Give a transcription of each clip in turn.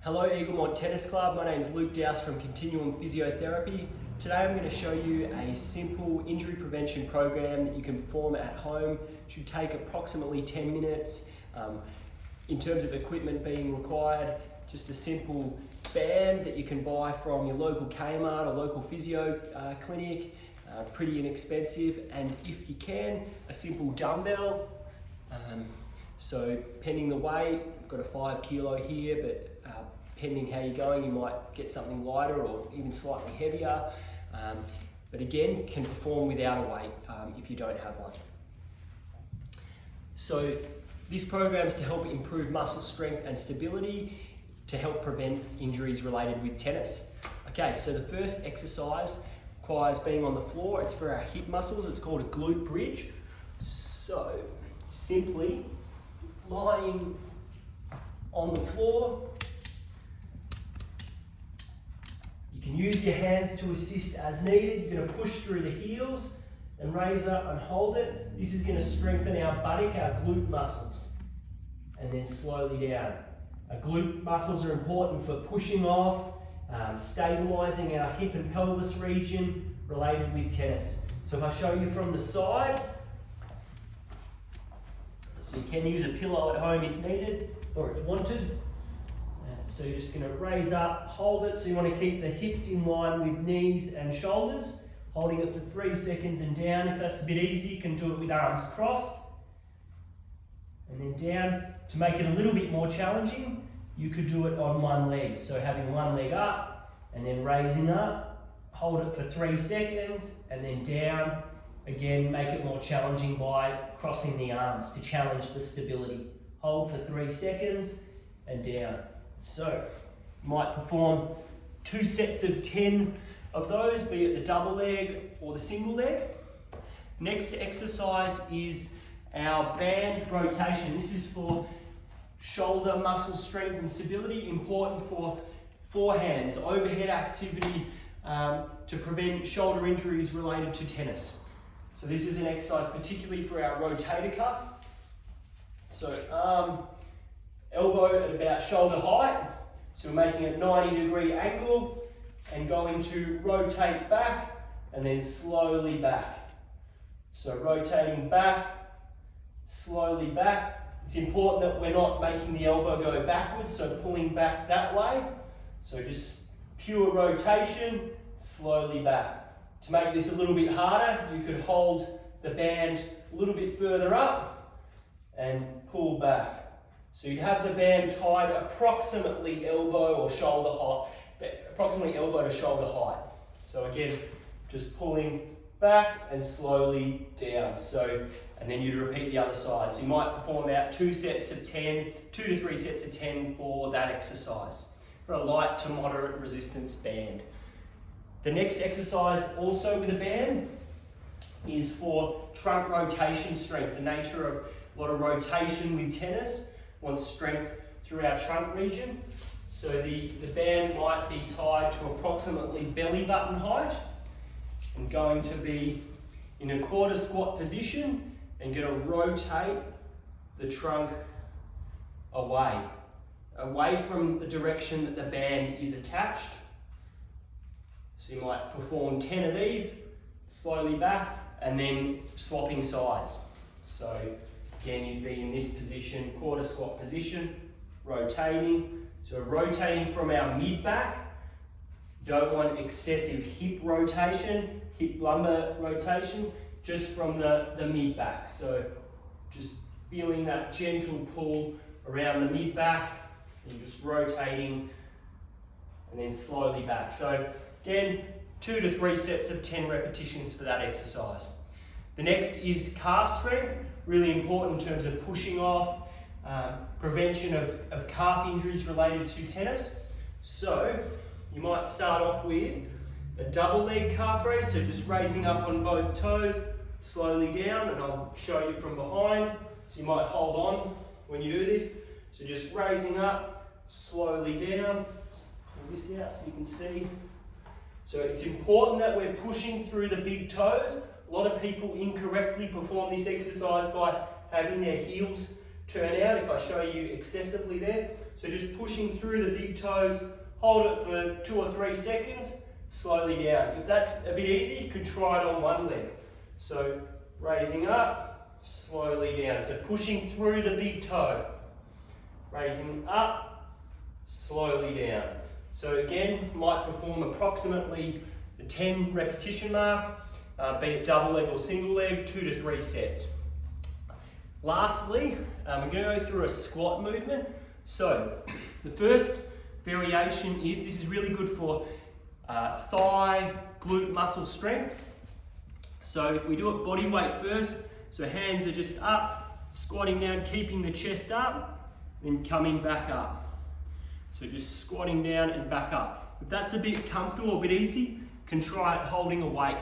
Hello Eaglemont Tennis Club, my name is Luke Dowse from Continuum Physiotherapy. Today I'm going to show you a simple injury prevention program that you can perform at home. It should take approximately 10 minutes. In terms of equipment being required, just a simple band that you can buy from your local Kmart or local physio clinic, pretty inexpensive, and if you can, a simple dumbbell. So pending the weight, I've got a 5 kilo here, but pending how you're going, you might get something lighter or even slightly heavier. But again, can perform without a weight if you don't have one. So this program is to help improve muscle strength and stability to help prevent injuries related with tennis. Okay, so the first exercise requires being on the floor. It's for our hip muscles. It's called a glute bridge. So simply lying on the floor. You can use your hands to assist as needed. You're going to push through the heels and raise up and hold it. This is going to strengthen our buttock, our glute muscles. And then slowly down. Our glute muscles are important for pushing off, stabilizing our hip and pelvis region related with tennis. So if I show you from the side, so you can use a pillow at home if needed or if wanted. So you're just going to raise up, hold it. So you want to keep the hips in line with knees and shoulders, holding it for 3 seconds and down. If that's a bit easy, you can do it with arms crossed. And then down. To make it a little bit more challenging, you could do it on one leg. So having one leg up and then raising up, hold it for 3 seconds and then down. Again, make it more challenging by crossing the arms to challenge the stability. Hold for 3 seconds and down. So, you might perform 2 sets of 10 of those, be it the double leg or the single leg. Next exercise is our band rotation. This is for shoulder muscle strength and stability, important for forehands, overhead activity to prevent shoulder injuries related to tennis. So this is an exercise particularly for our rotator cuff. So arm, elbow at about shoulder height. So we're making a 90-degree angle and going to rotate back and then slowly back. So rotating back, slowly back. It's important that we're not making the elbow go backwards, so pulling back that way. So just pure rotation, slowly back. To make this a little bit harder, you could hold the band a little bit further up and pull back. So you have the band tied approximately elbow or shoulder height, approximately elbow to shoulder height. So again, just pulling back and slowly down. So, and then you'd repeat the other side. So you might perform out 2 sets of 10, 2 to 3 sets of 10 for that exercise, for a light to moderate resistance band. The next exercise, also with a band, is for trunk rotation strength. The nature of a lot of rotation with tennis wants strength through our trunk region. So the band might be tied to approximately belly button height and going to be in a quarter squat position and going to rotate the trunk away from the direction that the band is attached. So you might perform 10 of these, slowly back, and then swapping sides. So again, you'd be in this position, quarter squat position, rotating. So rotating from our mid-back. Don't want excessive hip rotation, hip lumbar rotation, just from the mid-back. So just feeling that gentle pull around the mid-back, and just rotating, and then slowly back. So again, 2 to 3 sets of 10 repetitions for that exercise. The next is calf strength, really important in terms of pushing off, prevention of calf injuries related to tennis. So you might start off with a double leg calf raise, so just raising up on both toes, slowly down, and I'll show you from behind. So you might hold on when you do this. So just raising up, slowly down. Pull this out so you can see. So it's important that we're pushing through the big toes. A lot of people incorrectly perform this exercise by having their heels turn out. If I show you excessively there, So just pushing through the big toes, hold it for 2 or 3 seconds, slowly down. If that's a bit easy, you can try it on one leg. So raising up, slowly down. So pushing through the big toe, raising up, slowly down. So again, might perform approximately the 10 repetition mark, be it double leg or single leg, 2 to 3 sets. Lastly, I'm going to go through a squat movement. So the first variation is, this is really good for thigh, glute muscle strength. So if we do it body weight first, so hands are just up, squatting down, keeping the chest up, then coming back up. So just squatting down and back up. If that's a bit comfortable, a bit easy, can try it holding a weight.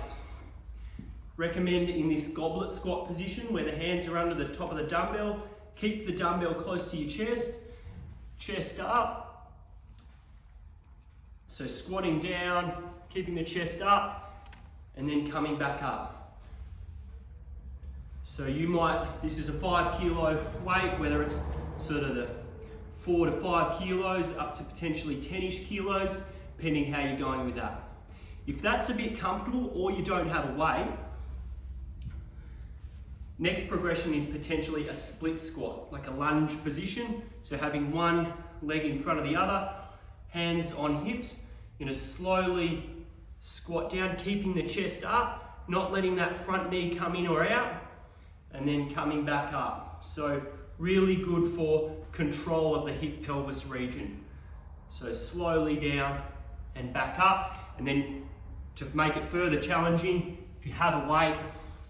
Recommend in this goblet squat position where the hands are under the top of the dumbbell. Keep the dumbbell close to your chest, chest up. So squatting down, keeping the chest up, and then coming back up. So you might, this is a 5 kilo weight, whether it's sort of the 4 to 5 kilos up to potentially 10-ish kilos, depending how you're going with that. If that's a bit comfortable or you don't have a weight, next progression is potentially a split squat, like a lunge position. So having one leg in front of the other, hands on hips, you're gonna slowly squat down, keeping the chest up, not letting that front knee come in or out, and then coming back up. So really good for control of the hip pelvis region. So slowly down and back up, and then to make it further challenging, if you have a weight,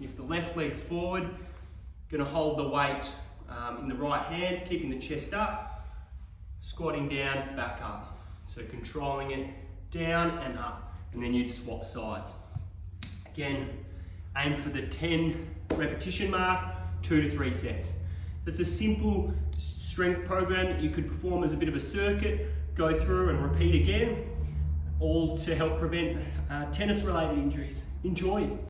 if the left leg's forward, gonna hold the weight in the right hand, keeping the chest up, squatting down, back up. So controlling it down and up, and then you'd swap sides. Again, aim for the 10 repetition mark, 2 to 3 sets. It's a simple strength program that you could perform as a bit of a circuit, go through and repeat again, all to help prevent tennis-related injuries. Enjoy.